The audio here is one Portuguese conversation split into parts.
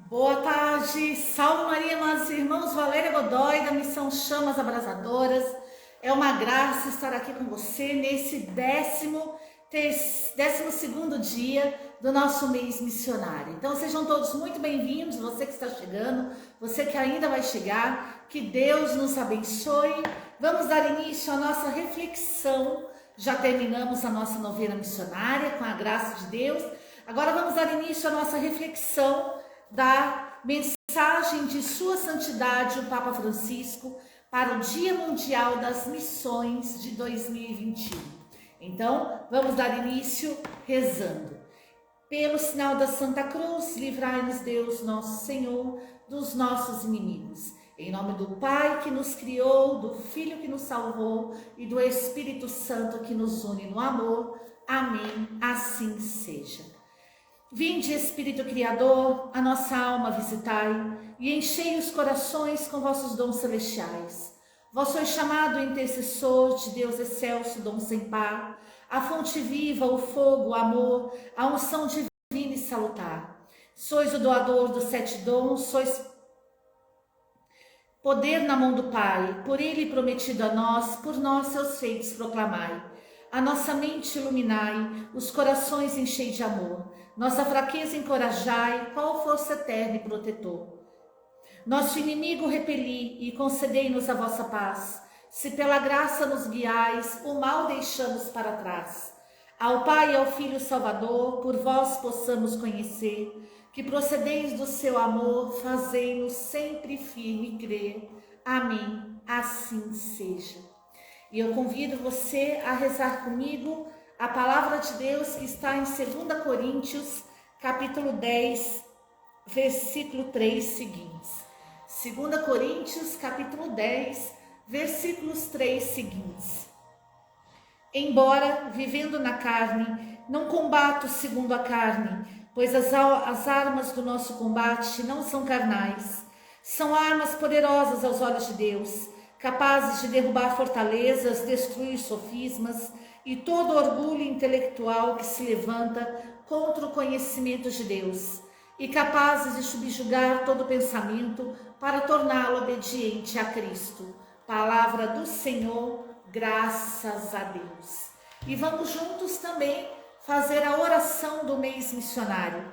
Boa tarde, salve Maria, amados irmãos, Valéria Godoy, da Missão Chamas Abrasadoras. É uma graça estar aqui com você nesse décimo segundo dia do nosso mês missionário. Então sejam todos muito bem-vindos, você que está chegando, você que ainda vai chegar, que Deus nos abençoe. Vamos dar início à nossa reflexão. Já terminamos a nossa novena missionária, com a graça de Deus. Agora vamos dar início à nossa reflexão da mensagem de Sua Santidade, o Papa Francisco, para o Dia Mundial das Missões de 2021. Então, vamos dar início rezando. Pelo sinal da Santa Cruz, livrai-nos Deus, nosso Senhor, dos nossos inimigos. Em nome do Pai que nos criou, do Filho que nos salvou e do Espírito Santo que nos une no amor. Amém. Assim seja. Vinde, Espírito Criador, a nossa alma visitai e enchei os corações com vossos dons celestiais. Vós sois chamado intercessor de Deus excelso, dom sem par, a fonte viva, o fogo, o amor, a unção divina e salutar. Sois o doador dos 7 dons, sois poder na mão do Pai, por ele prometido a nós, por nós seus feitos proclamai. A nossa mente iluminai, os corações enchei de amor, nossa fraqueza encorajai, qual força eterna e protetor. Nosso inimigo repeli e concedei-nos a vossa paz, se pela graça nos guiais, o mal deixamos para trás. Ao Pai e ao Filho Salvador, por vós possamos conhecer, que procedeis do seu amor, fazei-nos sempre firme crer. Amém. Assim seja. E eu convido você a rezar comigo a palavra de Deus que está em 2 Coríntios, capítulo 10, versículo 3 seguintes. 2 Coríntios, capítulo 10, versículos 3 seguintes. Embora, vivendo na carne, não combato segundo a carne, pois as armas do nosso combate não são carnais, são armas poderosas aos olhos de Deus, capazes de derrubar fortalezas, destruir sofismas e todo orgulho intelectual que se levanta contra o conhecimento de Deus, e capazes de subjugar todo pensamento para torná-lo obediente a Cristo. Palavra do Senhor, graças a Deus. E vamos juntos também fazer a oração do mês missionário.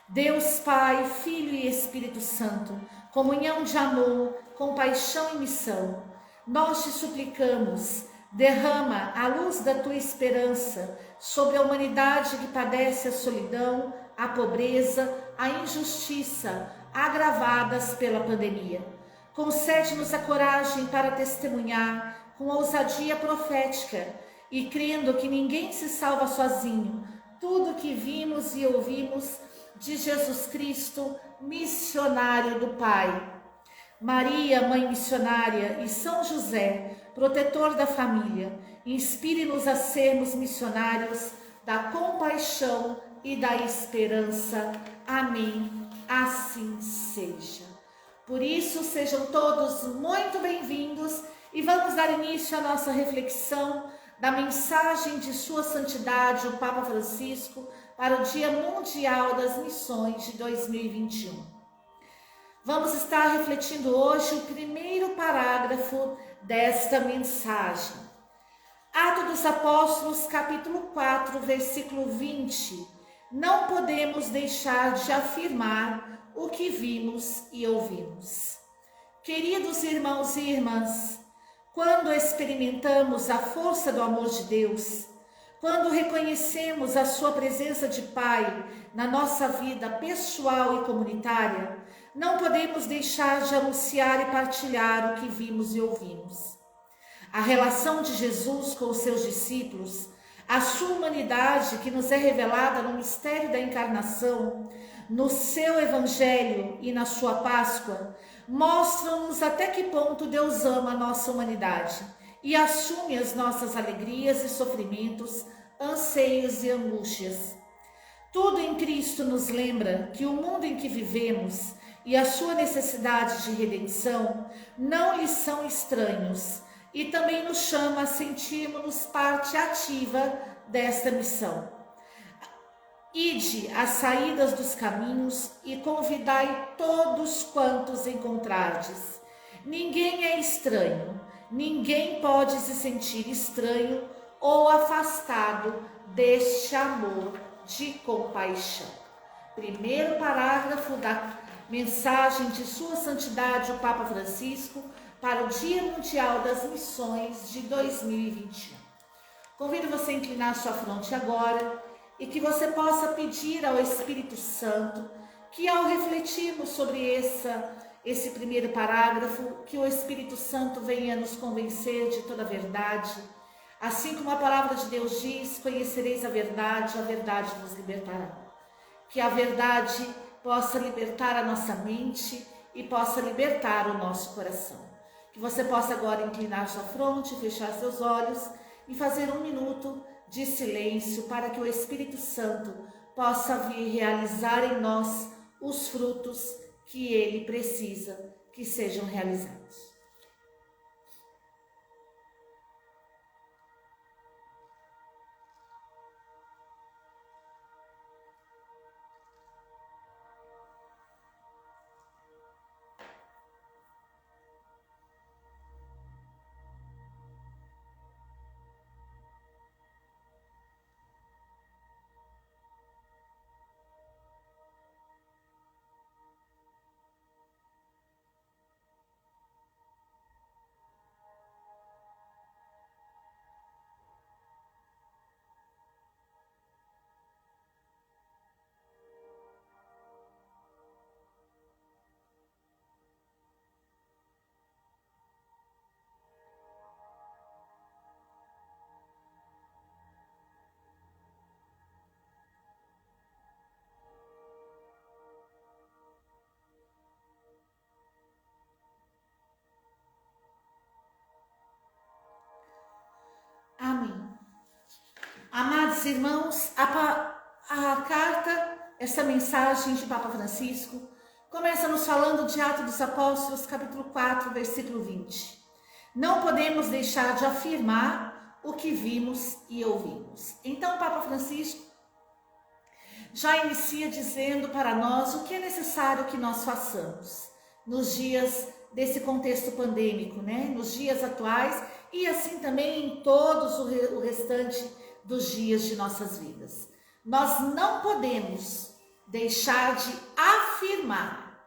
Deus Pai, Filho e Espírito Santo, comunhão de amor, compaixão e missão, nós te suplicamos, derrama a luz da tua esperança sobre a humanidade que padece a solidão, a pobreza, a injustiça, agravadas pela pandemia. Concede-nos a coragem para testemunhar com ousadia profética e crendo que ninguém se salva sozinho, tudo que vimos e ouvimos de Jesus Cristo, missionário do Pai. Maria, mãe missionária, e São José, protetor da família, inspire-nos a sermos missionários da compaixão e da esperança. Amém. Assim seja. Por isso, sejam todos muito bem-vindos e vamos dar início à nossa reflexão da mensagem de Sua Santidade, o Papa Francisco, para o Dia Mundial das Missões de 2021. Vamos estar refletindo hoje o primeiro parágrafo desta mensagem. Atos dos Apóstolos, capítulo 4, versículo 20. Não podemos deixar de afirmar o que vimos e ouvimos. Queridos irmãos e irmãs, quando experimentamos a força do amor de Deus, quando reconhecemos a sua presença de Pai na nossa vida pessoal e comunitária, não podemos deixar de anunciar e partilhar o que vimos e ouvimos. A relação de Jesus com os seus discípulos, a sua humanidade que nos é revelada no mistério da encarnação, no seu Evangelho e na sua Páscoa, mostram-nos até que ponto Deus ama a nossa humanidade e assume as nossas alegrias e sofrimentos, anseios e angústias. Tudo em Cristo nos lembra que o mundo em que vivemos e a sua necessidade de redenção não lhe são estranhos e também nos chama a sentirmos parte ativa desta missão. Ide às saídas dos caminhos e convidai todos quantos encontrardes. Ninguém é estranho, ninguém pode se sentir estranho ou afastado deste amor de compaixão. Primeiro parágrafo da mensagem de Sua Santidade o Papa Francisco para o Dia Mundial das Missões de 2021. Convido você a inclinar sua fronte agora e que você possa pedir ao Espírito Santo que, ao refletirmos sobre esse primeiro parágrafo, que o Espírito Santo venha nos convencer de toda a verdade. Assim como a palavra de Deus diz, conhecereis a verdade vos libertará. Que a verdade possa libertar a nossa mente e possa libertar o nosso coração. Que você possa agora inclinar sua fronte, fechar seus olhos e fazer 1 minuto de silêncio para que o Espírito Santo possa vir realizar em nós os frutos que Ele precisa que sejam realizados. Amém. Amados irmãos, a carta, essa mensagem de Papa Francisco, começa nos falando de Atos dos Apóstolos, capítulo 4, versículo 20. Não podemos deixar de afirmar o que vimos e ouvimos. Então, o Papa Francisco já inicia dizendo para nós o que é necessário que nós façamos nos dias desse contexto pandêmico, nos dias atuais e assim também em todos o restante dos dias de nossas vidas. Nós não podemos deixar de afirmar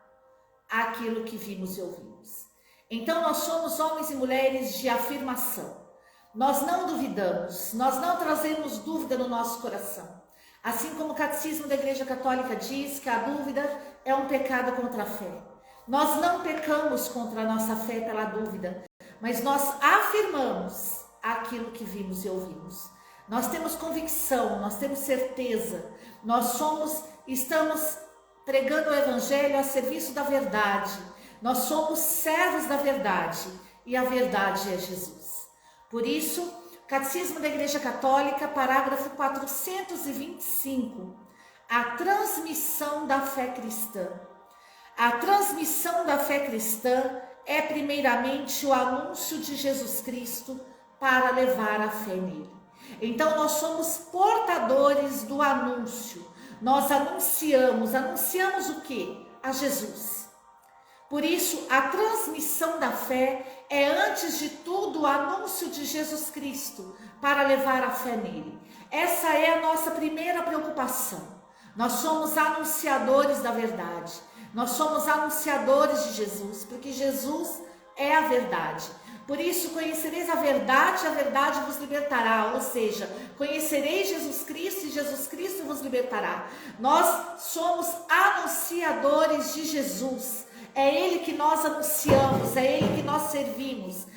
aquilo que vimos e ouvimos. Então nós somos homens e mulheres de afirmação. Nós não duvidamos, nós não trazemos dúvida no nosso coração. Assim como o Catecismo da Igreja Católica diz que a dúvida é um pecado contra a fé. Nós não pecamos contra a nossa fé pela dúvida, mas nós afirmamos aquilo que vimos e ouvimos. Nós temos convicção, nós temos certeza, estamos pregando o Evangelho a serviço da verdade. Nós somos servos da verdade e a verdade é Jesus. Por isso, Catecismo da Igreja Católica, parágrafo 425, a transmissão da fé cristã. A transmissão da fé cristã é primeiramente o anúncio de Jesus Cristo para levar a fé nele. Então nós somos portadores do anúncio. Nós anunciamos o quê? A Jesus. Por isso, a transmissão da fé é, antes de tudo, o anúncio de Jesus Cristo para levar a fé nele. Essa é a nossa primeira preocupação. Nós somos anunciadores da verdade. Nós somos anunciadores de Jesus, porque Jesus é a verdade. Por isso, conhecereis a verdade vos libertará. Ou seja, conhecereis Jesus Cristo e Jesus Cristo vos libertará. Nós somos anunciadores de Jesus. É Ele que nós anunciamos, é Ele que nós servimos.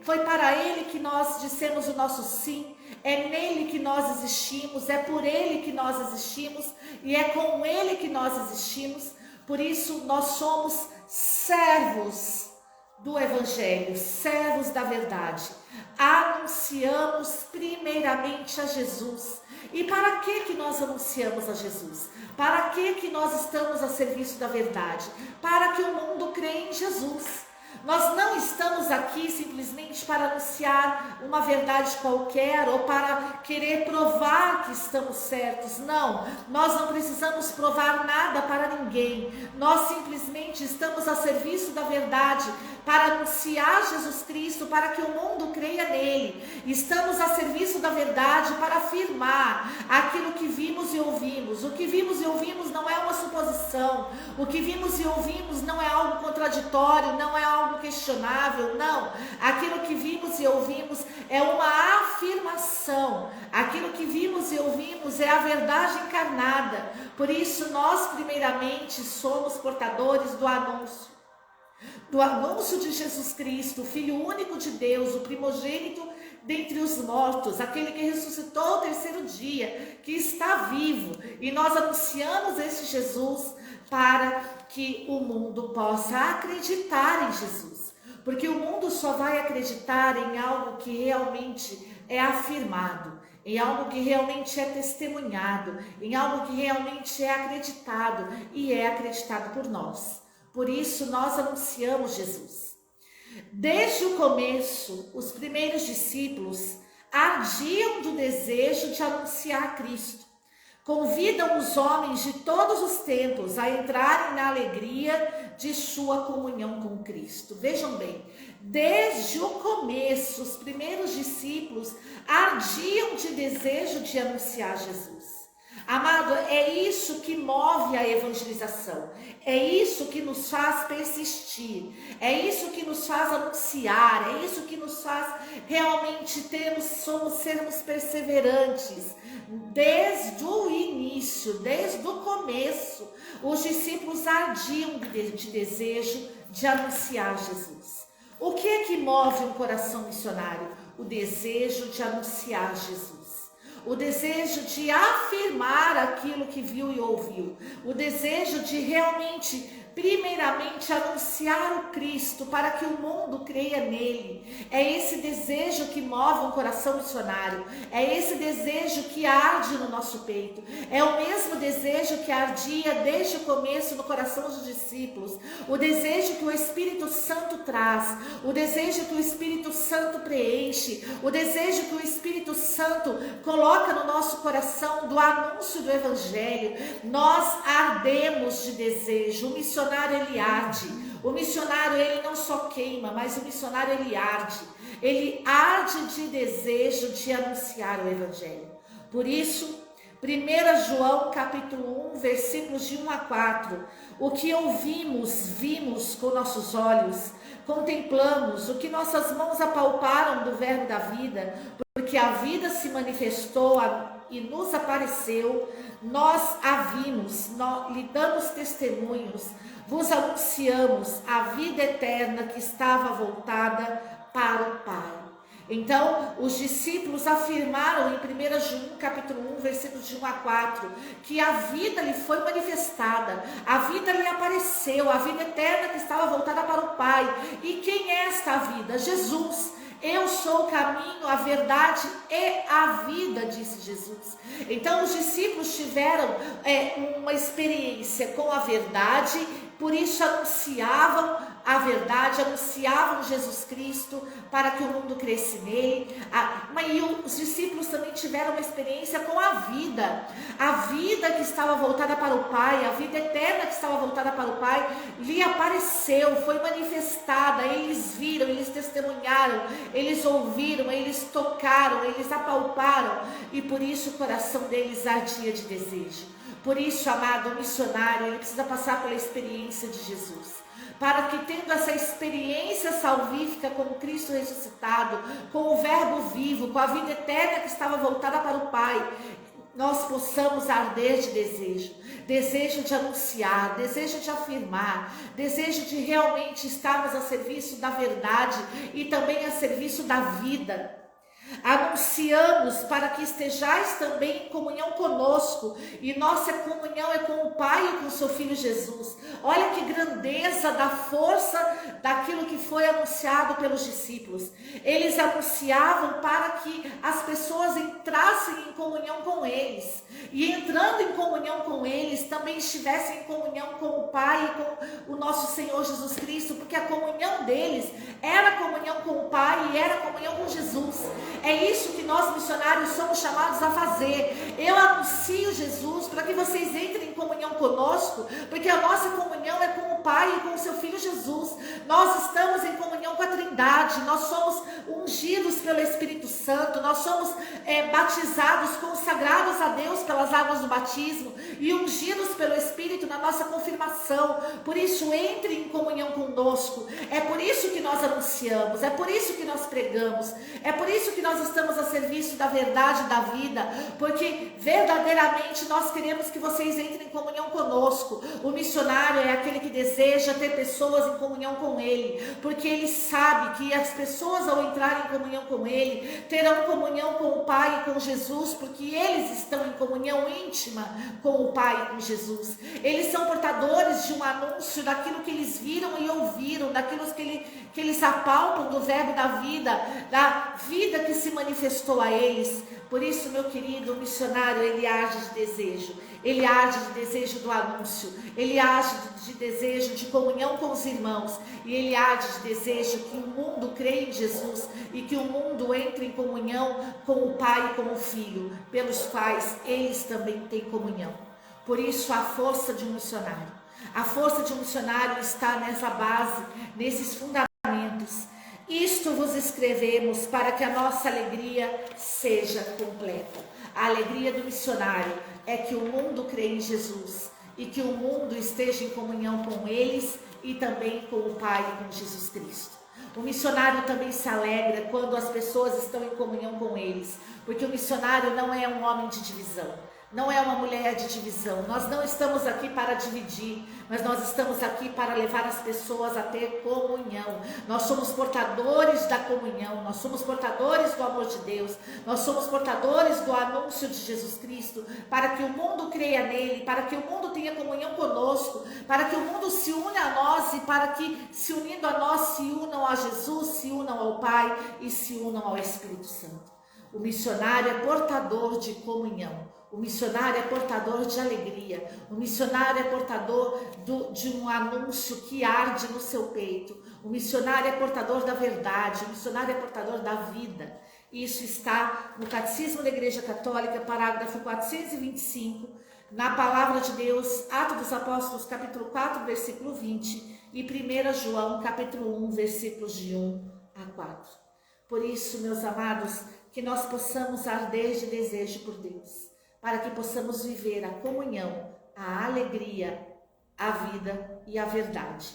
Foi para Ele que nós dissemos o nosso sim. É nele que nós existimos, é por Ele que nós existimos e é com Ele que nós existimos. Por isso, nós somos servos do Evangelho, servos da verdade. Anunciamos primeiramente a Jesus. E para que nós anunciamos a Jesus? Para que nós estamos a serviço da verdade? Para que o mundo creia em Jesus. Nós não estamos aqui simplesmente para anunciar uma verdade qualquer ou para querer provar que estamos certos. Não, nós não precisamos provar nada para ninguém. Nós simplesmente estamos a serviço da verdade para anunciar Jesus Cristo, para que o mundo creia nele. Estamos a serviço da verdade para afirmar aquilo que vimos e ouvimos. O que vimos e ouvimos não é uma suposição. O que vimos e ouvimos não é algo contraditório, não é algo questionável, não. Aquilo que vimos e ouvimos é uma afirmação. Aquilo que vimos e ouvimos é a verdade encarnada. Por isso nós primeiramente somos portadores do anúncio de Jesus Cristo, o Filho único de Deus, o primogênito dentre os mortos, aquele que ressuscitou ao terceiro dia, que está vivo, e nós anunciamos esse Jesus para que o mundo possa acreditar em Jesus, porque o mundo só vai acreditar em algo que realmente é afirmado, em algo que realmente é testemunhado, em algo que realmente é acreditado, e é acreditado por nós. Por isso nós anunciamos Jesus. Desde o começo, os primeiros discípulos ardiam do desejo de anunciar Cristo. Convidam os homens de todos os tempos a entrarem na alegria de sua comunhão com Cristo. Vejam bem, desde o começo, os primeiros discípulos ardiam de desejo de anunciar Jesus. Amado, é isso que move a evangelização, é isso que nos faz persistir, é isso que nos faz anunciar, é isso que nos faz realmente sermos perseverantes. Desde o início, desde o começo, os discípulos ardiam de desejo de anunciar Jesus. O que é que move um coração missionário? O desejo de anunciar Jesus. O desejo de afirmar aquilo que viu e ouviu. O desejo de realmente, primeiramente, anunciar o Cristo para que o mundo creia nele. É esse desejo que move um coração missionário. É esse desejo que arde no nosso peito. É o mesmo desejo que ardia desde o começo no coração dos discípulos. O desejo que o Espírito Santo traz. O desejo que o Espírito Santo preenche. O desejo que o Espírito Santo coloca no nosso coração do anúncio do Evangelho. Nós ardemos de desejo. O missionário, ele arde. O missionário, ele não só queima, mas o missionário, ele arde. Ele arde de desejo de anunciar o Evangelho. Por isso, 1 João capítulo 1, versículos de 1 a 4. O que ouvimos, vimos com nossos olhos, contemplamos, o que nossas mãos apalparam do verbo da vida, porque a vida se manifestou e nos apareceu, nós a vimos, nós lhe damos testemunhos, vos anunciamos a vida eterna que estava voltada para o Pai. Então, os discípulos afirmaram em 1 João capítulo 1, versículos de 1 a 4, que a vida lhe foi manifestada, a vida lhe apareceu, a vida eterna que estava voltada para o Pai. E quem é esta vida? Jesus. Eu sou o caminho, a verdade e a vida, disse Jesus. Então os discípulos tiveram uma experiência com a verdade, por isso anunciavam a verdade, anunciavam Jesus Cristo para que o mundo cresce nele. Mas os discípulos também tiveram uma experiência com a vida que estava voltada para o Pai, a vida eterna que estava voltada para o Pai, lhe apareceu, foi manifestada, eles viram, eles testemunharam, eles ouviram, eles tocaram, eles apalparam, e por isso o coração deles ardia de desejo. Por isso, amado, o missionário, ele precisa passar pela experiência de Jesus, para que, tendo essa experiência salvífica com o Cristo ressuscitado, com o Verbo vivo, com a vida eterna que estava voltada para o Pai, nós possamos arder de desejo de anunciar, desejo de afirmar, desejo de realmente estarmos a serviço da verdade e também a serviço da vida. Anunciamos para que estejais também em comunhão conosco, e nossa comunhão é com o Pai e com o seu Filho Jesus. Olha que grandeza da força daquilo que foi anunciado pelos discípulos. Eles anunciavam para que as pessoas entrassem em comunhão com eles, e entrando em comunhão com eles, também estivessem em comunhão com o Pai e com o nosso Senhor Jesus Cristo, porque a comunhão deles era comunhão com o Pai e era a comunhão com Jesus. É isso que nós missionários somos chamados a fazer. Eu anuncio Jesus para que vocês entrem em comunhão conosco, porque a nossa comunhão é com o Pai e com o seu Filho Jesus. Nós estamos em comunhão com a Trindade, nós somos ungidos pelo Espírito Santo, nós somos batizados, consagrados a Deus pelas águas do batismo e ungidos pelo Espírito na nossa confirmação. Por isso, entre em comunhão conosco. É por isso que nós anunciamos, é por isso que nós pregamos, é por isso que nós estamos a serviço da verdade e da vida, porque verdadeiramente nós queremos que vocês entrem em comunhão conosco. O missionário é aquele que deseja ter pessoas em comunhão com ele, porque ele sabe que as pessoas, ao entrarem em comunhão com ele, terão comunhão com o Pai e com Jesus, porque eles estão em comunhão íntima com o Pai e com Jesus. Eles são portadores de um anúncio daquilo que eles viram e ouviram, daquilo que eles apalpam do verbo da vida que se manifestou a eles. Por isso, meu querido, o missionário, ele age de desejo. Ele age de desejo do anúncio, ele age de desejo de comunhão com os irmãos, e ele age de desejo que o mundo creia em Jesus e que o mundo entre em comunhão com o Pai e com o Filho, pelos quais eles também têm comunhão. Por isso, a força de um missionário. A força de um missionário está nessa base, nesses fundamentos. Isto vos escrevemos para que a nossa alegria seja completa. A alegria do missionário é que o mundo crê em Jesus e que o mundo esteja em comunhão com eles e também com o Pai e com Jesus Cristo. O missionário também se alegra quando as pessoas estão em comunhão com eles, porque o missionário não é um homem de divisão, não é uma mulher de divisão. Nós não estamos aqui para dividir, mas nós estamos aqui para levar as pessoas a ter comunhão. Nós somos portadores da comunhão, nós somos portadores do amor de Deus, nós somos portadores do anúncio de Jesus Cristo, para que o mundo creia nele, para que o mundo tenha comunhão conosco, para que o mundo se una a nós e para que, se unindo a nós, se unam a Jesus, se unam ao Pai e se unam ao Espírito Santo. O missionário é portador de comunhão. O missionário é portador de alegria. O missionário é portador de um anúncio que arde no seu peito. O missionário é portador da verdade. O missionário é portador da vida. Isso está no Catecismo da Igreja Católica, parágrafo 425, na Palavra de Deus, Atos dos Apóstolos, capítulo 4, versículo 20, e 1 João, capítulo 1, versículos de 1 a 4. Por isso, meus amados, que nós possamos arder de desejo por Deus, para que possamos viver a comunhão, a alegria, a vida e a verdade.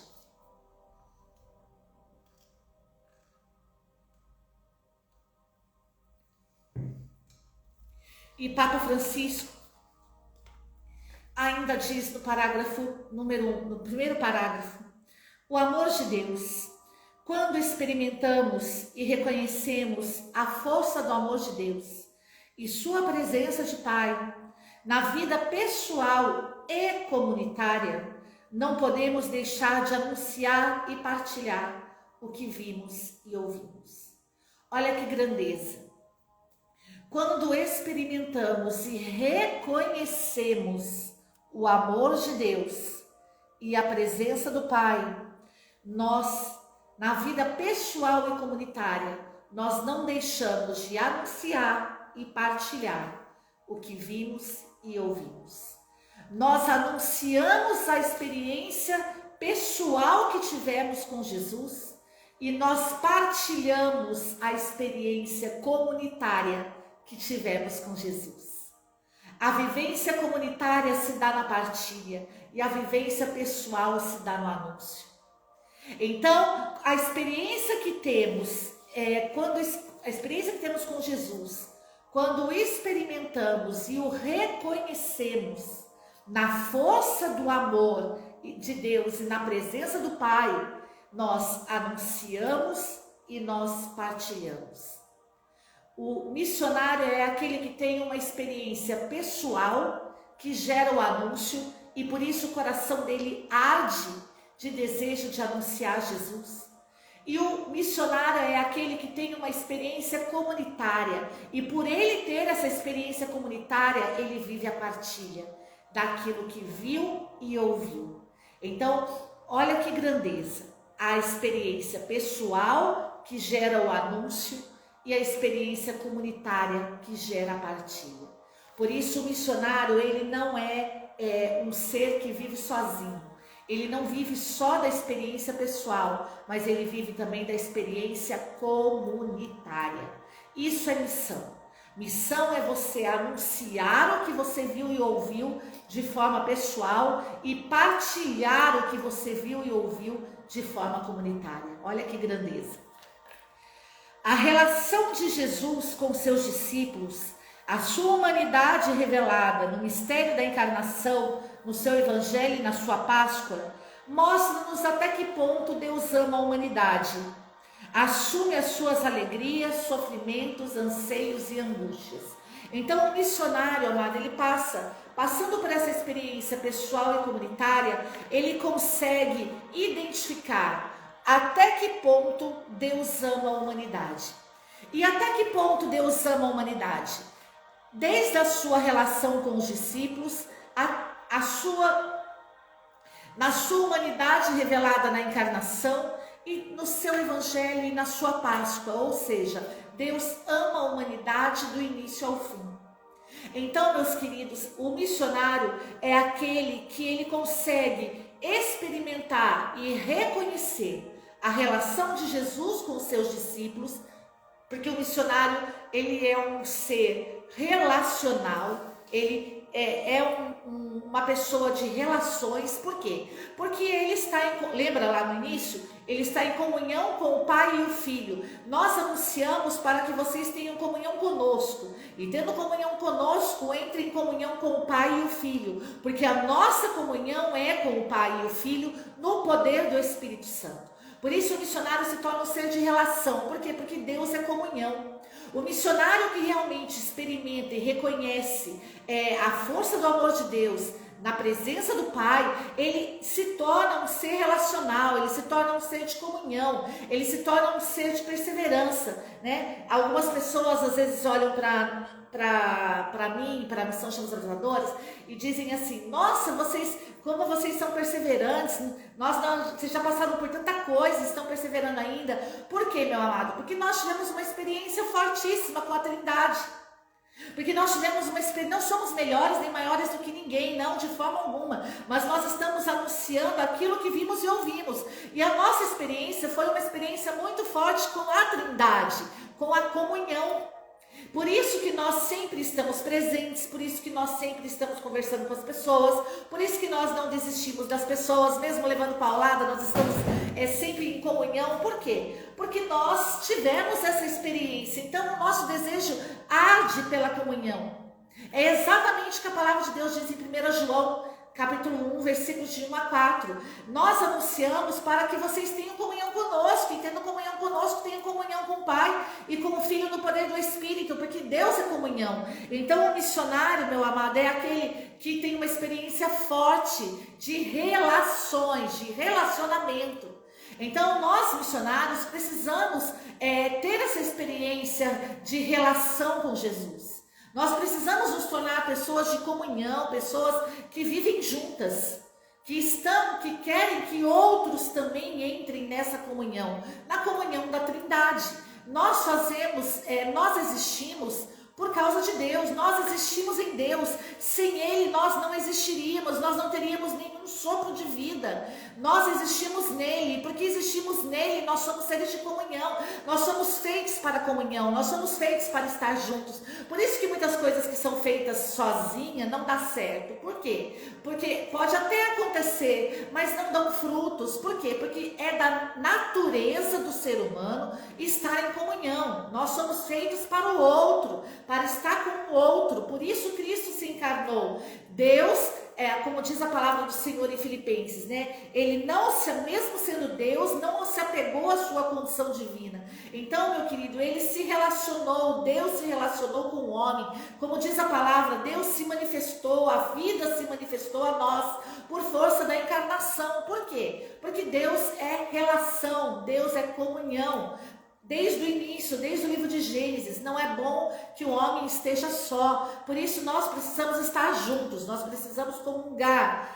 E Papa Francisco ainda diz no parágrafo número 1, no primeiro parágrafo: o amor de Deus, quando experimentamos e reconhecemos a força do amor de Deus e sua presença de Pai na vida pessoal e comunitária, não podemos deixar de anunciar e partilhar o que vimos e ouvimos. Olha que grandeza! Quando experimentamos e reconhecemos o amor de Deus e a presença do Pai, nós, na vida pessoal e comunitária, nós não deixamos de anunciar e partilhar o que vimos e ouvimos. Nós anunciamos a experiência pessoal que tivemos com Jesus e nós partilhamos a experiência comunitária que tivemos com Jesus. A vivência comunitária se dá na partilha e a vivência pessoal se dá no anúncio. Então, a experiência que temos com Jesus, quando o experimentamos e o reconhecemos na força do amor de Deus e na presença do Pai, nós anunciamos e nós partilhamos. O missionário é aquele que tem uma experiência pessoal que gera o anúncio e por isso o coração dele arde de desejo de anunciar Jesus. E o missionário é aquele que tem uma experiência comunitária e por ele ter essa experiência comunitária, ele vive a partilha daquilo que viu e ouviu. Então, olha que grandeza, a experiência pessoal que gera o anúncio, e a experiência comunitária que gera a partilha. Por isso o missionário, ele não é um ser que vive sozinho. Ele não vive só da experiência pessoal, mas ele vive também da experiência comunitária. Isso é missão. Missão é você anunciar o que você viu e ouviu de forma pessoal e partilhar o que você viu e ouviu de forma comunitária. Olha que grandeza. A relação de Jesus com seus discípulos, a sua humanidade revelada no mistério da encarnação, no seu evangelho e na sua Páscoa, mostra-nos até que ponto Deus ama a humanidade. Assume as suas alegrias, sofrimentos, anseios e angústias. Então o missionário, amado, ele passando por essa experiência pessoal e comunitária, ele consegue identificar até que ponto Deus ama a humanidade. E até que ponto Deus ama a humanidade? Desde a sua relação com os discípulos, na sua humanidade revelada na encarnação e no seu evangelho e na sua Páscoa. Ou seja, Deus ama a humanidade do início ao fim. Então, meus queridos, o missionário é aquele que ele consegue experimentar e reconhecer a relação de Jesus com os seus discípulos, porque o missionário, ele é um ser relacional, ele é uma pessoa de relações. Por quê? Porque ele está lembra lá no início? Ele está em comunhão com o Pai e o Filho. Nós anunciamos para que vocês tenham comunhão conosco. E tendo comunhão conosco, entre em comunhão com o Pai e o Filho. Porque a nossa comunhão é com o Pai e o Filho no poder do Espírito Santo. Por isso o missionário se torna um ser de relação. Por quê? Porque Deus é comunhão. O missionário que realmente experimenta e reconhece a força do amor de Deus na presença do Pai, ele se torna um ser relacional, ele se torna um ser de comunhão, ele se torna um ser de perseverança, né? Algumas pessoas às vezes olham para mim, para a Missão Chama os Avisadores, e dizem assim: nossa, como vocês são perseverantes, vocês já passaram por tanta coisa, estão perseverando ainda. Por quê, meu amado? Porque nós tivemos uma experiência fortíssima com a Trindade. Porque nós tivemos uma experiência, não somos melhores nem maiores do que ninguém, não, de forma alguma, mas nós estamos anunciando aquilo que vimos e ouvimos, e a nossa experiência foi uma experiência muito forte com a Trindade, com a comunhão. Por isso que nós sempre estamos presentes, por isso que nós sempre estamos conversando com as pessoas, por isso que nós não desistimos das pessoas, mesmo levando paulada, nós estamos sempre em comunhão. Por quê? Porque nós tivemos essa experiência, então o nosso desejo arde pela comunhão. É exatamente o que a palavra de Deus diz em 1 João, capítulo 1, versículos de 1 a 4. Nós anunciamos para que vocês tenham comunhão conosco, e tendo comunhão conosco, tenham comunhão com o Pai e com o Filho no poder do Espírito, porque Deus é comunhão. Então o missionário, meu amado, é aquele que tem uma experiência forte de relações, de relacionamento. Então nós missionários precisamos ter essa experiência de relação com Jesus. Nós precisamos nos tornar pessoas de comunhão, pessoas que vivem juntas, que querem que outros também entrem nessa comunhão, na comunhão da Trindade. Nós existimos por causa de Deus, nós existimos em Deus. Sem Ele nós não existiríamos, nós não teríamos nenhum sopro de vida. Nós existimos nele, porque existimos nele, nós somos seres de comunhão, nós somos feitos para a comunhão, nós somos feitos para estar juntos. Por isso que muitas coisas que são feitas sozinha não dá certo. Por quê? Porque pode até acontecer, mas não dão frutos. Por quê? Porque é da natureza do ser humano estar em comunhão. Nós somos feitos para o outro, para estar com o outro. Por isso Cristo se encarnou. Deus, como diz a palavra do Senhor em Filipenses, né? Ele mesmo sendo Deus, não se apegou à sua condição divina. Então, meu querido, Deus se relacionou com o homem. Como diz a palavra, Deus se manifestou, a vida se manifestou a nós por força da encarnação. Por quê? Porque Deus é relação, Deus é comunhão. Desde o início, desde o livro de Gênesis, não é bom que o homem esteja só. Por isso nós precisamos estar juntos, nós precisamos comungar.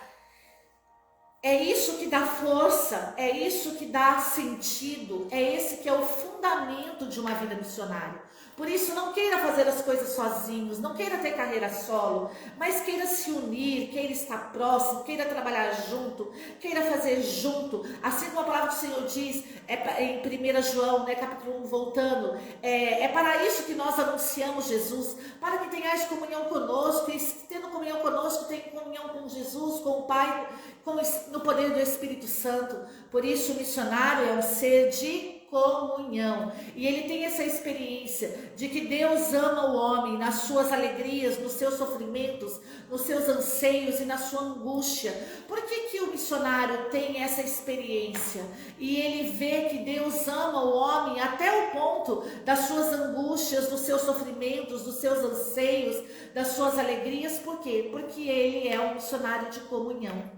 É isso que dá força, é isso que dá sentido, é esse que é o fundamento fundamento de uma vida missionária. Por isso, não queira fazer as coisas sozinhos, não queira ter carreira solo, mas queira se unir, queira estar próximo, queira trabalhar junto, queira fazer junto. Assim como a palavra do Senhor diz, em 1 João, capítulo 1, voltando, é para isso que nós anunciamos Jesus, para que tenhais comunhão conosco, e tendo comunhão conosco, tenha comunhão com Jesus, com o Pai, no poder do Espírito Santo. Por isso, o missionário é um ser de comunhão, e ele tem essa experiência de que Deus ama o homem nas suas alegrias, nos seus sofrimentos, nos seus anseios e na sua angústia. Por que o missionário tem essa experiência? E ele vê que Deus ama o homem até o ponto das suas angústias, dos seus sofrimentos, dos seus anseios, das suas alegrias. Por quê? Porque ele é um missionário de comunhão.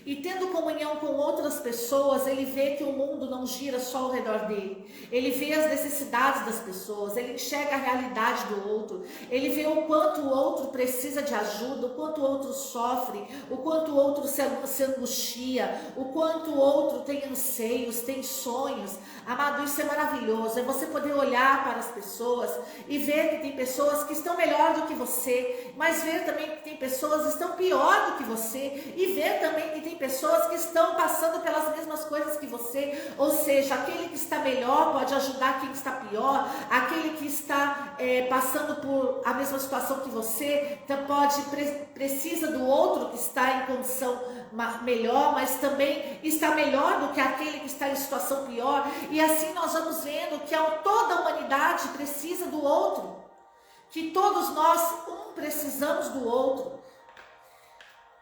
E tendo comunhão com outras pessoas, ele vê que o mundo não gira só ao redor dele. Ele vê as necessidades das pessoas, ele enxerga a realidade do outro, ele vê o quanto o outro precisa de ajuda, o quanto o outro sofre, o quanto o outro se angustia, o quanto o outro tem anseios, tem sonhos. Amado, isso é maravilhoso, é você poder olhar para as pessoas e ver que tem pessoas que estão melhor do que você, mas ver também que tem pessoas que estão pior do que você, e ver também que tem pessoas que estão passando pelas mesmas coisas que você. Ou seja, aquele que está melhor pode ajudar quem está pior, aquele que está passando por a mesma situação que você, então precisa do outro que está em condição melhor, mas também está melhor do que aquele que está em situação pior. E assim nós vamos vendo que toda a humanidade precisa do outro, que todos nós precisamos do outro.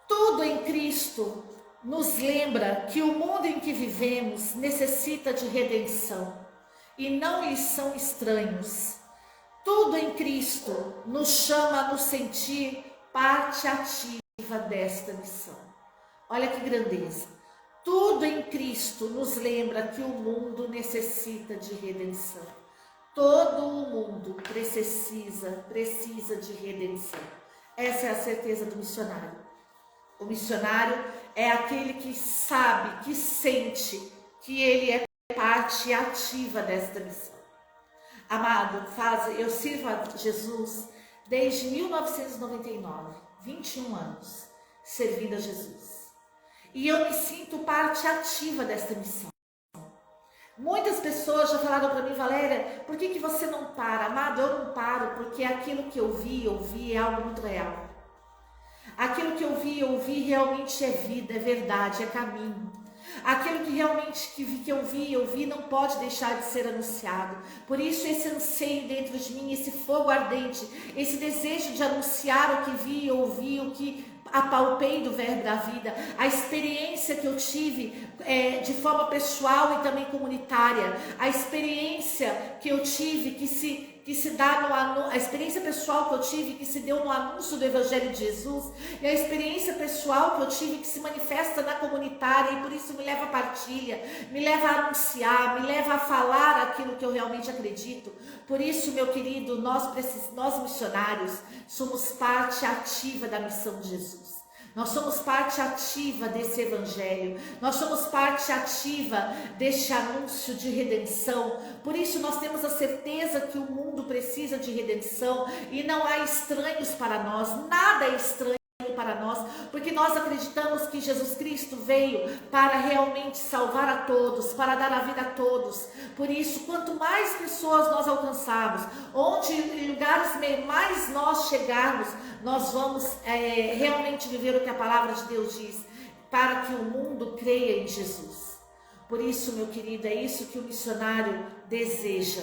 Tudo em Cristo nos lembra que o mundo em que vivemos necessita de redenção e não lhes são estranhos. Tudo em Cristo nos chama a nos sentir parte ativa desta missão. Olha que grandeza! Tudo em Cristo nos lembra que o mundo necessita de redenção. Todo o mundo precisa de redenção. Essa é a certeza do missionário. O missionário é aquele que sabe, que sente que ele é parte ativa desta missão. Amado, eu sirvo a Jesus desde 1999, 21 anos, servindo a Jesus. E eu me sinto parte ativa desta missão. Muitas pessoas já falaram para mim: Valéria, por que você não para? Amado, eu não paro porque aquilo que eu vi é algo muito real. Aquilo que eu vi realmente é vida, é verdade, é caminho. Aquilo que realmente que eu vi não pode deixar de ser anunciado. Por isso esse anseio dentro de mim, esse fogo ardente, esse desejo de anunciar o que vi, ouvi, o que apalpei do verbo da vida, a experiência que eu tive de forma pessoal e também comunitária, a experiência que eu tive que se dá a experiência pessoal que eu tive que se deu no anúncio do Evangelho de Jesus, e a experiência pessoal que eu tive que se manifesta na comunitária, e por isso me leva a partilha, me leva a anunciar, me leva a falar aquilo que eu realmente acredito. Por isso, meu querido, nós missionários somos parte ativa da missão de Jesus. Nós somos parte ativa desse evangelho, nós somos parte ativa deste anúncio de redenção. Por isso nós temos a certeza que o mundo precisa de redenção e não há estranhos para nós, nada é estranho para nós, porque nós acreditamos que Jesus Cristo veio para realmente salvar a todos, para dar a vida a todos. Por isso, quanto mais pessoas nós alcançarmos, em lugares mais nós chegarmos, nós vamos realmente viver o que a palavra de Deus diz, para que o mundo creia em Jesus. Por isso, meu querido, é isso que o missionário deseja,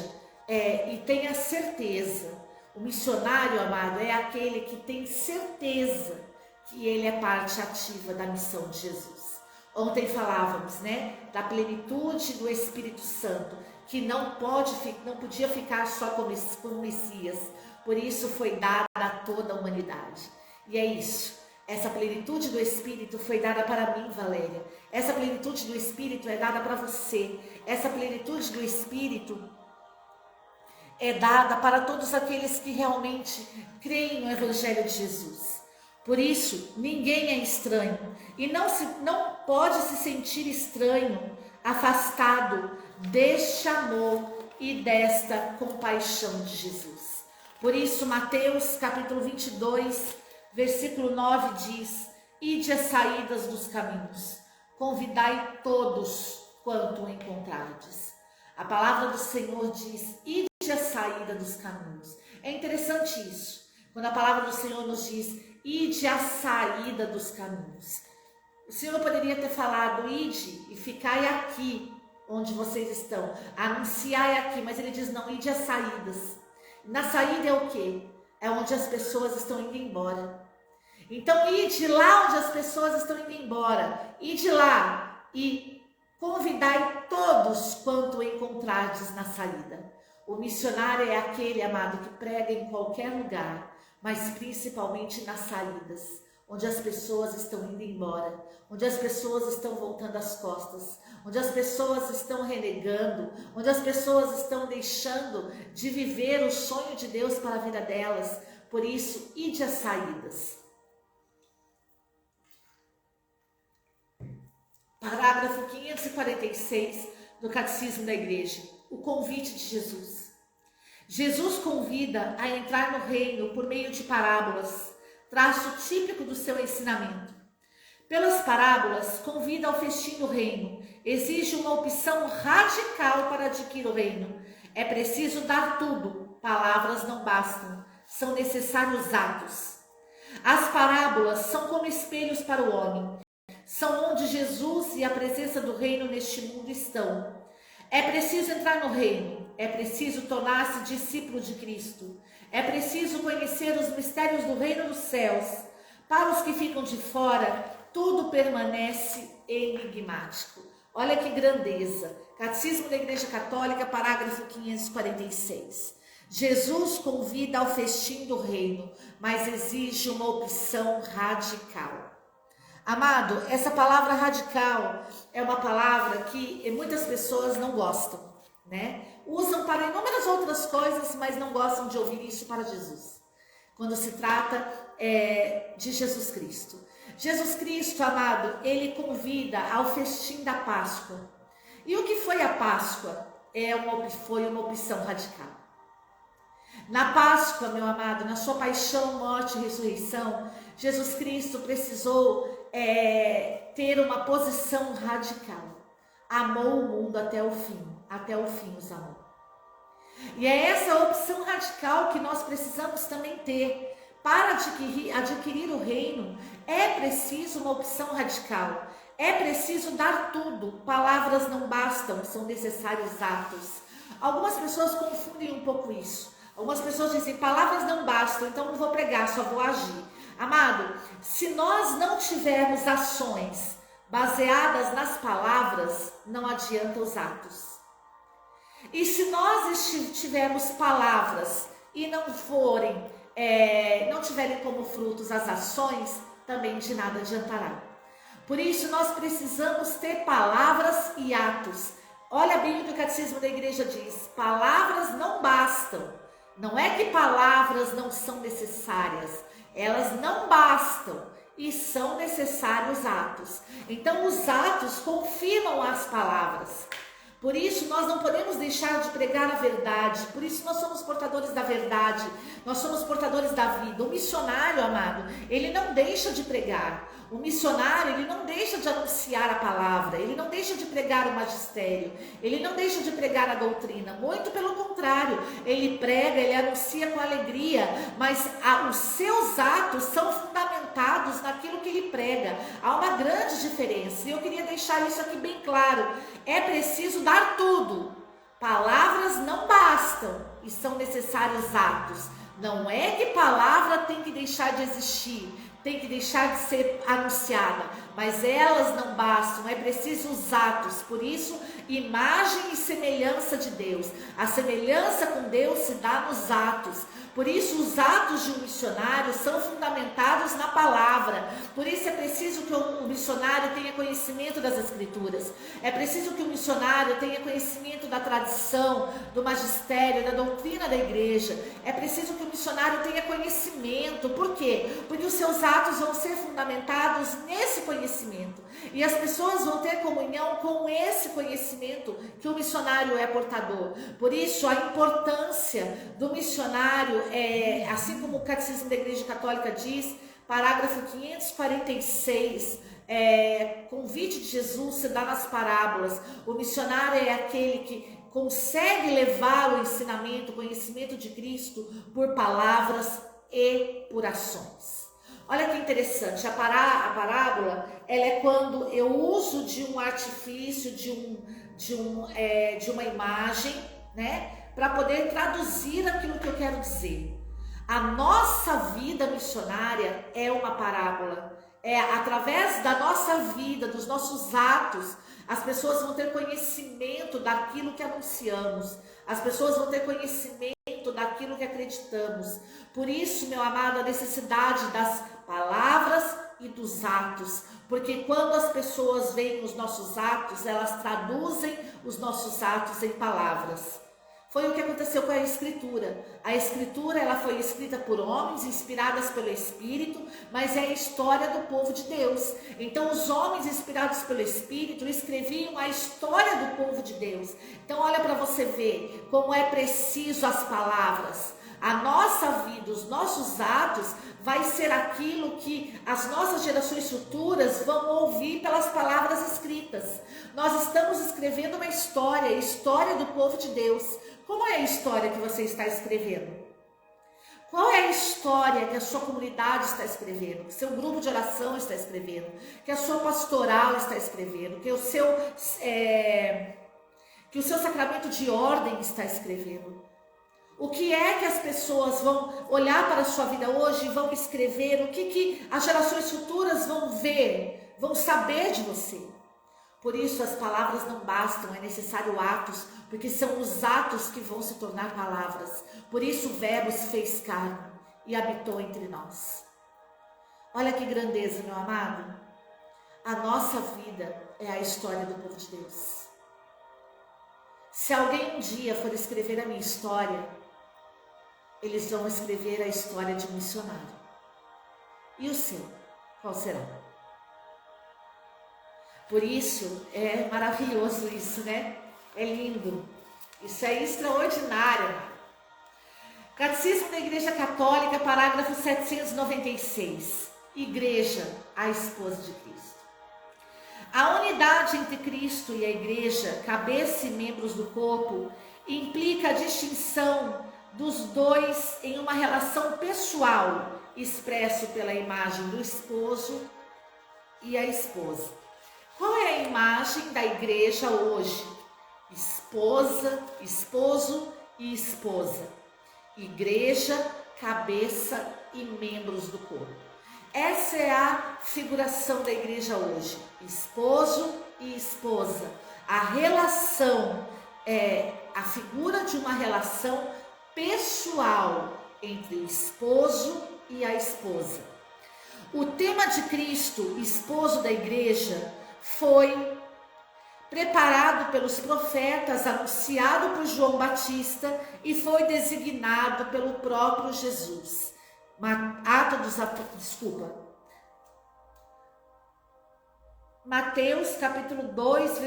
e tenha certeza. O missionário, amado, é aquele que tem certeza que ele é parte ativa da missão de Jesus. Ontem falávamos, da plenitude do Espírito Santo, que não podia ficar só com o Messias, por isso foi dada a toda a humanidade. E é isso, essa plenitude do Espírito foi dada para mim, Valéria. Essa plenitude do Espírito é dada para você. Essa plenitude do Espírito é dada para todos aqueles que realmente creem no Evangelho de Jesus. Por isso, ninguém é estranho e não pode se sentir estranho, afastado deste amor e desta compaixão de Jesus. Por isso, Mateus capítulo 22, versículo 9 diz: ide às saídas dos caminhos, convidai todos quanto encontrardes. A palavra do Senhor diz: ide à saída dos caminhos. É interessante isso, quando a palavra do Senhor nos diz: ide à saída dos caminhos. O Senhor poderia ter falado: ide e ficai aqui onde vocês estão, anunciai aqui, mas ele diz: não, ide às saídas. Na saída é o quê? É onde as pessoas estão indo embora. Então ide lá onde as pessoas estão indo embora, ide lá e convidai todos quanto encontrardes na saída. O missionário é aquele, amado, que prega em qualquer lugar, mas principalmente nas saídas, onde as pessoas estão indo embora, onde as pessoas estão voltando as costas, onde as pessoas estão renegando, onde as pessoas estão deixando de viver o sonho de Deus para a vida delas. Por isso, ide às saídas. Parágrafo 546 do Catecismo da Igreja. O convite de Jesus. Jesus convida a entrar no reino por meio de parábolas, traço típico do seu ensinamento. Pelas parábolas, convida ao festim do reino, exige uma opção radical para adquirir o reino. É preciso dar tudo, palavras não bastam, são necessários atos. As parábolas são como espelhos para o homem, são onde Jesus e a presença do reino neste mundo estão. É preciso entrar no reino, é preciso tornar-se discípulo de Cristo, é preciso conhecer os mistérios do reino dos céus. Para os que ficam de fora, tudo permanece enigmático. Olha que grandeza. Catecismo da Igreja Católica, parágrafo 546. Jesus convida ao festim do reino, mas exige uma opção radical. Amado, essa palavra radical é uma palavra que muitas pessoas não gostam, né? Usam para inúmeras outras coisas, mas não gostam de ouvir isso para Jesus. Quando se trata de Jesus Cristo. Jesus Cristo, amado, ele convida ao festim da Páscoa. E o que foi a Páscoa? Foi uma opção radical. Na Páscoa, meu amado, na sua paixão, morte e ressurreição, Jesus Cristo precisou ter uma posição radical. Amou o mundo até o fim os amou. E é essa opção radical que nós precisamos também ter. Para adquirir o reino, é preciso uma opção radical. É preciso dar tudo. Palavras não bastam, são necessários atos. Algumas pessoas confundem um pouco isso. Algumas pessoas dizem: palavras não bastam, então não vou pregar, só vou agir. Amado, se nós não tivermos ações baseadas nas palavras, não adianta os atos. E se nós tivermos palavras e não tiverem como frutos as ações, também de nada adiantará. Por isso nós precisamos ter palavras e atos. Olha bem o que o Catecismo da Igreja diz: palavras não bastam. Não é que palavras não são necessárias, elas não bastam e são necessários atos. Então os atos confirmam as palavras. Por isso nós não podemos deixar de pregar a verdade. Por isso nós somos portadores da verdade. Nós somos portadores da vida. O missionário, amado, ele não deixa de pregar. O missionário, ele não deixa de anunciar a palavra. Ele não deixa de pregar o magistério. Ele não deixa de pregar a doutrina. Muito pelo contrário. Ele prega, ele anuncia com alegria. Mas os seus atos são fundamentados naquilo que ele prega. Há uma grande diferença. E eu queria deixar isso aqui bem claro. É preciso dar tudo. Palavras não bastam e são necessários atos. Não é que palavra tem que deixar de existir, tem que deixar de ser anunciada, mas elas não bastam, é preciso os atos. Por isso, imagem e semelhança de Deus. A semelhança com Deus se dá nos atos. Por isso, os atos de um missionário são fundamentados na palavra. Por isso, é preciso que o missionário tenha conhecimento das Escrituras. É preciso que o missionário tenha conhecimento da tradição, do magistério, da doutrina da igreja. É preciso que o missionário tenha conhecimento. Por quê? Porque os seus atos vão ser fundamentados nesse conhecimento. E as pessoas vão ter comunhão com esse conhecimento conhecimento que o missionário é portador. Por isso, a importância do missionário, assim como o Catecismo da Igreja Católica diz, parágrafo 546, convite de Jesus se dá nas parábolas. O missionário é aquele que consegue levar o ensinamento, o conhecimento de Cristo por palavras e por ações. Olha que interessante, a parábola, ela é quando eu uso de um artifício, de uma imagem, né, para poder traduzir aquilo que eu quero dizer. A nossa vida missionária é uma parábola. Através da nossa vida, dos nossos atos, as pessoas vão ter conhecimento daquilo que anunciamos. As pessoas vão ter conhecimento daquilo que acreditamos. Por isso, meu amado, a necessidade das palavras e dos atos. Porque quando as pessoas veem os nossos atos, elas traduzem os nossos atos em palavras. Foi o que aconteceu com a Escritura. A Escritura, ela foi escrita por homens, inspiradas pelo Espírito, mas é a história do povo de Deus. Então, os homens inspirados pelo Espírito escreviam a história do povo de Deus. Então, olha para você ver como é preciso as palavras. A nossa vida, os nossos atos, vai ser aquilo que as nossas gerações futuras vão ouvir pelas palavras escritas. Nós estamos escrevendo uma história, a história do povo de Deus. Como é a história que você está escrevendo? Qual é a história que a sua comunidade está escrevendo? Que seu grupo de oração está escrevendo? Que a sua pastoral está escrevendo? Que o seu sacramento de ordem está escrevendo? O que é que as pessoas vão olhar para a sua vida hoje e vão escrever? O que as gerações futuras vão ver, vão saber de você? Por isso as palavras não bastam, é necessário atos, porque são os atos que vão se tornar palavras. Por isso o Verbo se fez carne e habitou entre nós. Olha que grandeza, meu amado. A nossa vida é a história do povo de Deus. Se alguém um dia for escrever a minha história, eles vão escrever a história de um missionário. E o seu, qual será? Por isso, é maravilhoso isso, né? É lindo. Isso é extraordinário. Catecismo da Igreja Católica, parágrafo 796. Igreja, a esposa de Cristo. A unidade entre Cristo e a Igreja, cabeça e membros do corpo, implica a distinção dos dois em uma relação pessoal, expresso pela imagem do esposo e a esposa. Qual é a imagem da igreja hoje? Esposa, esposo e esposa. Igreja, cabeça e membros do corpo. Essa é a figuração da igreja hoje. Esposo e esposa. A relação a figura de uma relação pessoal entre o esposo e a esposa. O tema de Cristo, esposo da igreja, foi preparado pelos profetas, anunciado por João Batista e foi designado pelo próprio Jesus. Mateus capítulo 2,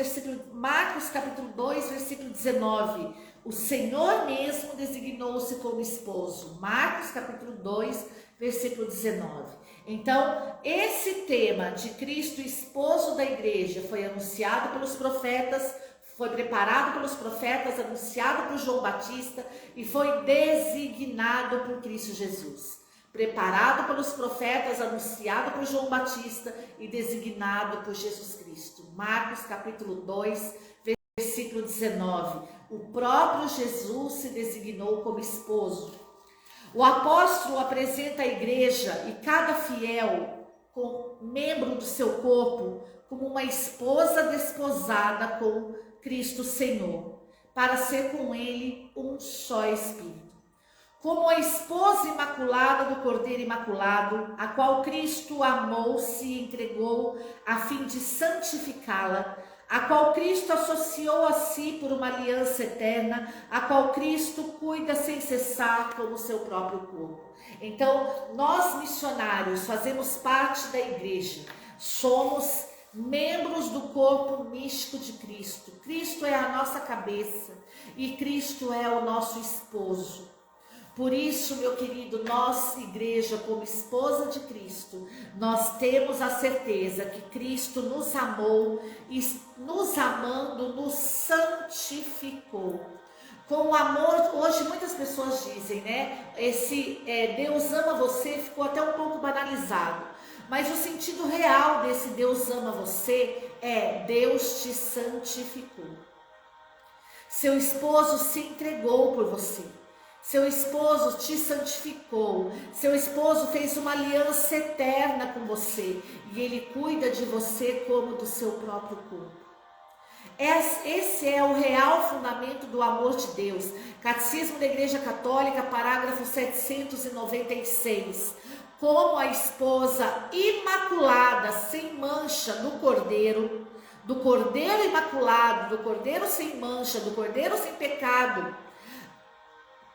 Marcos capítulo 2, versículo 19. O Senhor mesmo designou-se como esposo. Marcos capítulo 2, versículo 19. Então, esse tema de Cristo, esposo da igreja, foi anunciado pelos profetas, foi preparado pelos profetas, anunciado por João Batista e foi designado por Cristo Jesus. Preparado pelos profetas, anunciado por João Batista e designado por Jesus Cristo. Marcos capítulo 2, versículo 19. O próprio Jesus se designou como esposo. O apóstolo apresenta a igreja e cada fiel, como membro do seu corpo, como uma esposa desposada com Cristo Senhor, para ser com ele um só espírito. Como a esposa imaculada do Cordeiro Imaculado, a qual Cristo amou-se e entregou a fim de santificá-la, a qual Cristo associou a si por uma aliança eterna, a qual Cristo cuida sem cessar como seu próprio corpo. Então, nós missionários fazemos parte da igreja, somos membros do corpo místico de Cristo. Cristo é a nossa cabeça e Cristo é o nosso esposo. Por isso, meu querido, nós, igreja, como esposa de Cristo, nós temos a certeza que Cristo nos amou e, nos amando, nos santificou. Com o amor, hoje muitas pessoas dizem, né? Deus ama você ficou até um pouco banalizado. Mas o sentido real desse Deus ama você é Deus te santificou. Seu esposo se entregou por você. Seu esposo te santificou, seu esposo fez uma aliança eterna com você e ele cuida de você como do seu próprio corpo. Esse é o real fundamento do amor de Deus. Catecismo da Igreja Católica, parágrafo 796. Como a esposa imaculada, sem mancha do Cordeiro imaculado, do Cordeiro sem mancha, do Cordeiro sem pecado,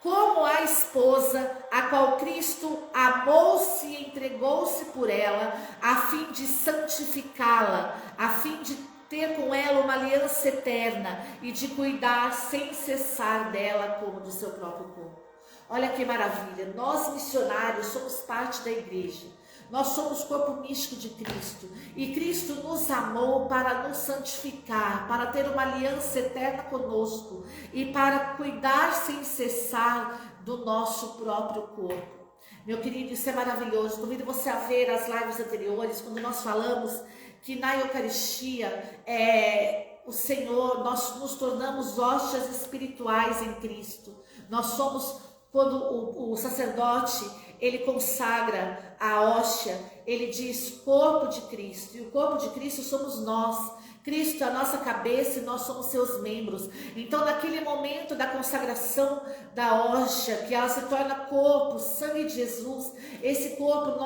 como a esposa, a qual Cristo amou-se e entregou-se por ela, a fim de santificá-la, a fim de ter com ela uma aliança eterna e de cuidar sem cessar dela como do seu próprio corpo. Olha que maravilha, nós missionários somos parte da igreja. Nós somos corpo místico de Cristo e Cristo nos amou para nos santificar, para ter uma aliança eterna conosco e para cuidar sem cessar do nosso próprio corpo. Meu querido, isso é maravilhoso. Convido você a ver as lives anteriores, quando nós falamos que na Eucaristia o Senhor, nós nos tornamos hóstias espirituais em Cristo. Nós somos, quando o sacerdote ele consagra a hóstia, ele diz corpo de Cristo, e o corpo de Cristo somos nós. Cristo é a nossa cabeça e nós somos seus membros. Então, naquele momento da consagração da hóstia, que ela se torna corpo, sangue de Jesus, esse corpo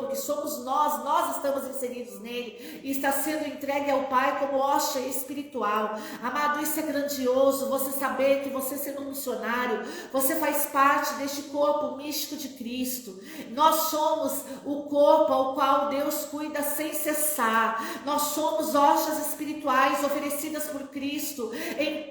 que somos nós estamos inseridos nele e está sendo entregue ao Pai como hóstia espiritual. Amado, isso é grandioso, você saber que você, sendo um missionário, você faz parte deste corpo místico de Cristo. Nós somos o corpo ao qual Deus cuida sem cessar. Nós somos hóstias espirituais oferecidas por Cristo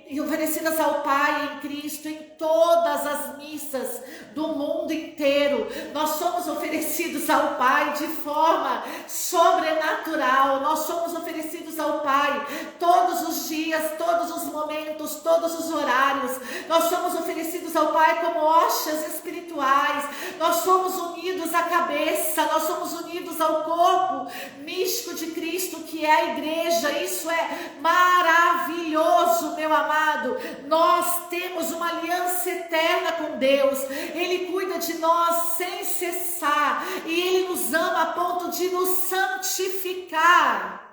e oferecidas ao Pai em Cristo em todas as missas do mundo inteiro. Nós somos oferecidos ao Pai de forma sobrenatural. Nós somos oferecidos ao Pai todos os dias, todos os momentos, todos os horários. Nós somos oferecidos ao Pai como hóstias espirituais. Nós somos unidos à cabeça, nós somos unidos ao corpo místico de Cristo, que é a igreja. Isso é maravilhoso, meu amado. Nós temos uma aliança eterna com Deus. Ele cuida de nós sem cessar e Ele nos ama a ponto de nos santificar.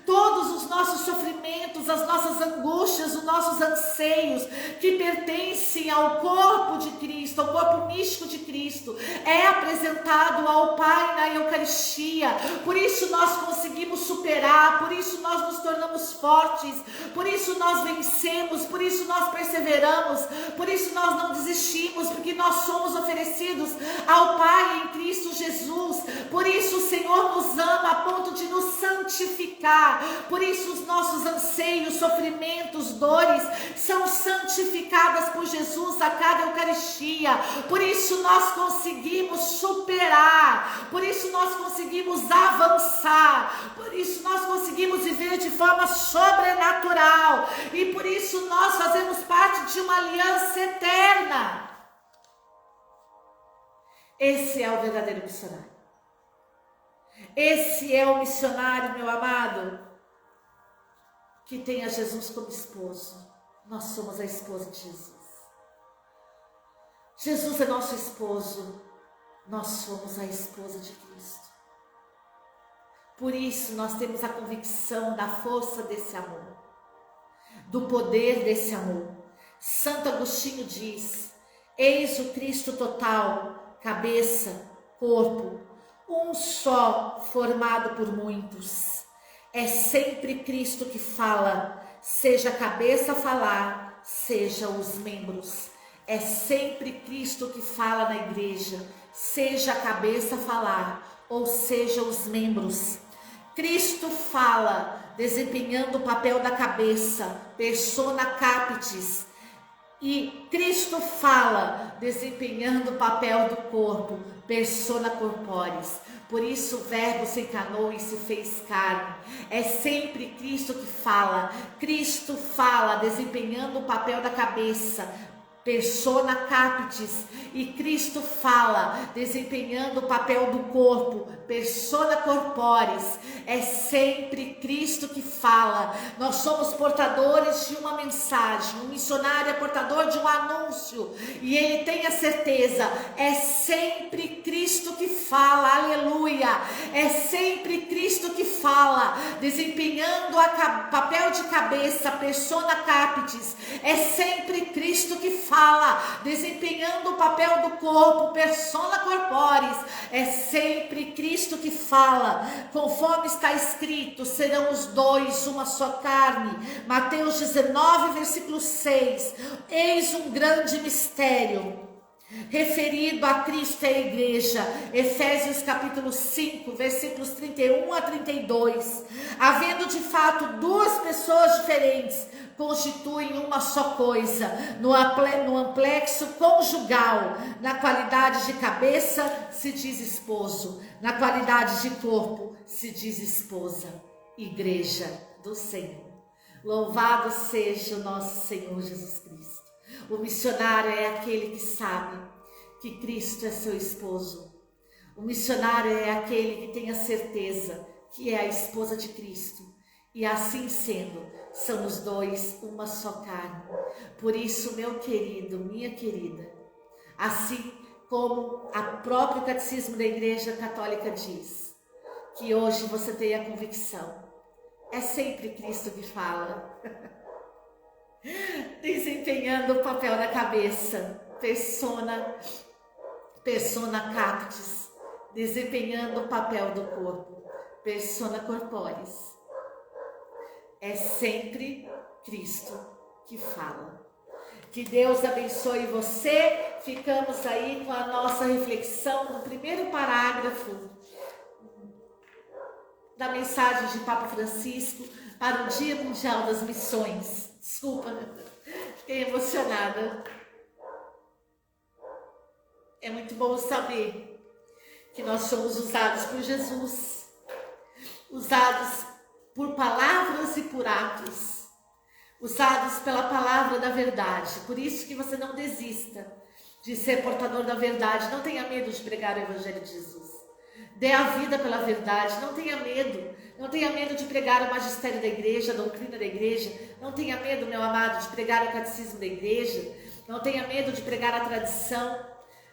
Todos os nossos sofrimentos, as nossas angústias, os nossos anseios que pertencem ao corpo de Cristo, ao corpo místico de Cristo, é apresentado ao Pai na Eucaristia. Por isso nós conseguimos superar, por isso nós nos tornamos fortes, por isso nós vencemos, por isso nós perseveramos, por isso nós não desistimos, porque nós somos oferecidos ao Pai em Cristo Jesus. Por isso o Senhor nos ama a ponto de nos santificar. Por isso os nossos anseios, sofrimentos, dores são santificadas por Jesus a cada Eucaristia. Por isso nós conseguimos superar, por isso nós conseguimos avançar, por isso nós conseguimos viver de forma sobrenatural e por isso nós fazemos parte de uma aliança eterna. Esse é o verdadeiro missionário. Esse é o missionário, meu amado, que tem a Jesus como esposo. Nós somos a esposa de Jesus. Jesus é nosso esposo, nós somos a esposa de Cristo. Por isso nós temos a convicção da força desse amor, do poder desse amor. Santo Agostinho diz: eis o Cristo total, cabeça, corpo, um só, formado por muitos. É sempre Cristo que fala, seja a cabeça a falar, seja os membros. É sempre Cristo que fala na igreja, seja a cabeça a falar, ou seja, os membros. Cristo fala, desempenhando o papel da cabeça, persona capitis. E Cristo fala, desempenhando o papel do corpo, persona corporis. Por isso o Verbo se encarnou e se fez carne. É sempre Cristo que fala. Cristo fala, desempenhando o papel da cabeça, persona capitis, e Cristo fala, desempenhando o papel do corpo, persona corporis. É sempre Cristo que fala. Nós somos portadores de uma mensagem. Um missionário é portador de um anúncio, e ele tem a certeza, é sempre Cristo que fala, aleluia. É sempre Cristo que fala, desempenhando o papel de cabeça, persona capitis. É sempre Cristo que fala, desempenhando o papel do corpo, persona corporis. É sempre Cristo que fala, conforme está escrito, serão os dois uma só carne. Mateus 19, versículo 6. Eis um grande mistério referido a Cristo e a igreja. Efésios capítulo 5, versículos 31 a 32. Havendo de fato duas pessoas diferentes, constituem uma só coisa. No amplexo conjugal, na qualidade de cabeça se diz esposo, na qualidade de corpo se diz esposa. Igreja do Senhor. Louvado seja o nosso Senhor Jesus Cristo. O missionário é aquele que sabe que Cristo é seu esposo. O missionário é aquele que tem a certeza que é a esposa de Cristo. E assim sendo, são os dois uma só carne. Por isso, meu querido, minha querida, assim como a próprio Catecismo da Igreja Católica diz, que hoje você tem a convicção, é sempre Cristo que fala. Desempenhando o papel da cabeça, persona capitis, desempenhando o papel do corpo, persona corporis. É sempre Cristo que fala. Que Deus abençoe você. Ficamos aí com a nossa reflexão no primeiro parágrafo da mensagem de Papa Francisco para o Dia Mundial das Missões. Desculpa, fiquei emocionada. É muito bom saber que nós somos usados por Jesus, usados por palavras e por atos, usados pela palavra da verdade. Por isso que você não desista de ser portador da verdade. Não tenha medo de pregar o Evangelho de Jesus. Dê a vida pela verdade, não tenha medo. Não tenha medo de pregar o magistério da igreja, a doutrina da igreja. Não tenha medo, meu amado, de pregar o catecismo da igreja. Não tenha medo de pregar a tradição.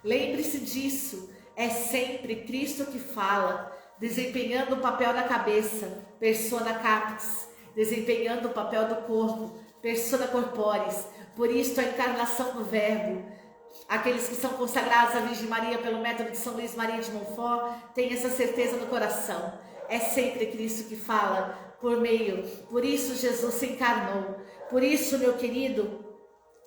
Lembre-se disso, é sempre Cristo que fala, desempenhando o papel da cabeça, persona capitis, desempenhando o papel do corpo, persona corporis. Por isso a encarnação do Verbo. Aqueles que são consagrados à Virgem Maria pelo método de São Luís Maria de Montfort têm essa certeza no coração. É sempre Cristo que fala por meio. Por isso Jesus se encarnou. Por isso, meu querido,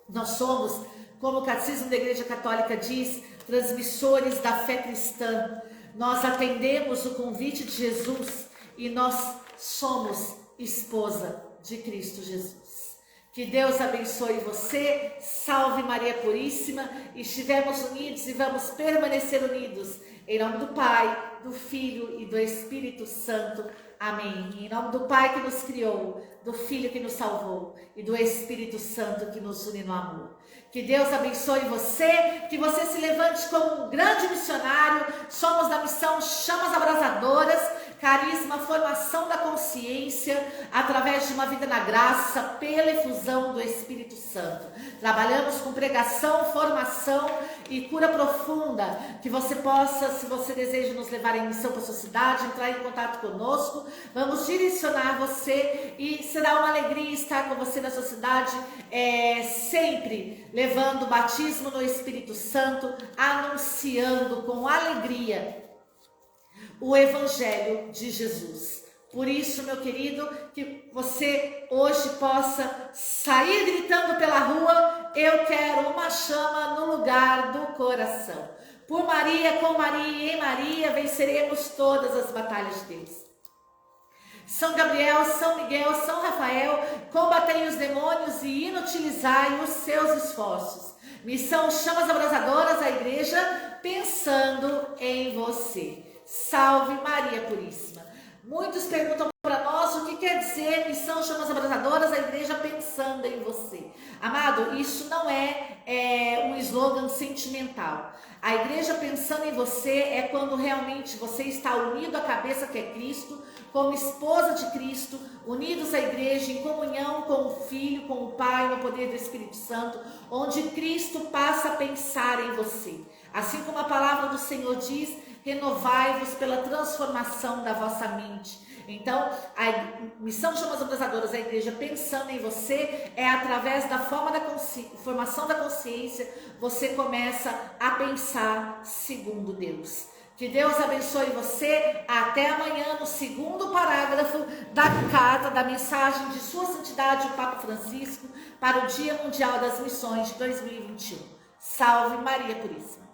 nós somos, como o Catecismo da Igreja Católica diz, transmissores da fé cristã. Nós atendemos o convite de Jesus e nós somos esposa de Cristo Jesus. Que Deus abençoe você, salve Maria Puríssima, estivemos unidos e vamos permanecer unidos. Em nome do Pai, do Filho e do Espírito Santo. Amém. Em nome do Pai que nos criou, do Filho que nos salvou e do Espírito Santo que nos une no amor. Que Deus abençoe você, que você se levante como um grande missionário. Somos da missão Chamas Abrasadoras, carisma, formação da consciência, através de uma vida na graça, pela efusão do Espírito Santo. Trabalhamos com pregação, formação e cura profunda. Que você possa, se você deseja nos levar em missão para a sua cidade, entrar em contato conosco. Vamos direcionar você e será uma alegria estar com você na sua cidade, sempre levando o batismo no Espírito Santo, anunciando com alegria o Evangelho de Jesus. Por isso, meu querido, que você hoje possa sair gritando pela rua: eu quero uma chama no lugar do coração. Por Maria, com Maria e em Maria, venceremos todas as batalhas de Deus. São Gabriel, São Miguel, São Rafael, combatei os demônios e inutilizai os seus esforços. Missão Chamas Abrasadoras, a igreja pensando em você. Salve Maria Puríssima. Muitos perguntam para nós o que quer dizer Missão Chamas Abrasadoras, a igreja pensando em você. Amado, isso não é um slogan sentimental. A igreja pensando em você é quando realmente você está unido à cabeça que é Cristo, como esposa de Cristo, unidos à igreja, em comunhão com o Filho, com o Pai, no poder do Espírito Santo, onde Cristo passa a pensar em você. Assim como a palavra do Senhor diz, renovai-vos pela transformação da vossa mente. Então, a Missão Chamas Abrasadoras, a igreja pensando em você, é através da formação da consciência, você começa a pensar segundo Deus. Que Deus abençoe você. Até amanhã no segundo parágrafo da carta, da mensagem de Sua Santidade, o Papa Francisco, para o Dia Mundial das Missões de 2021. Salve Maria Puríssima.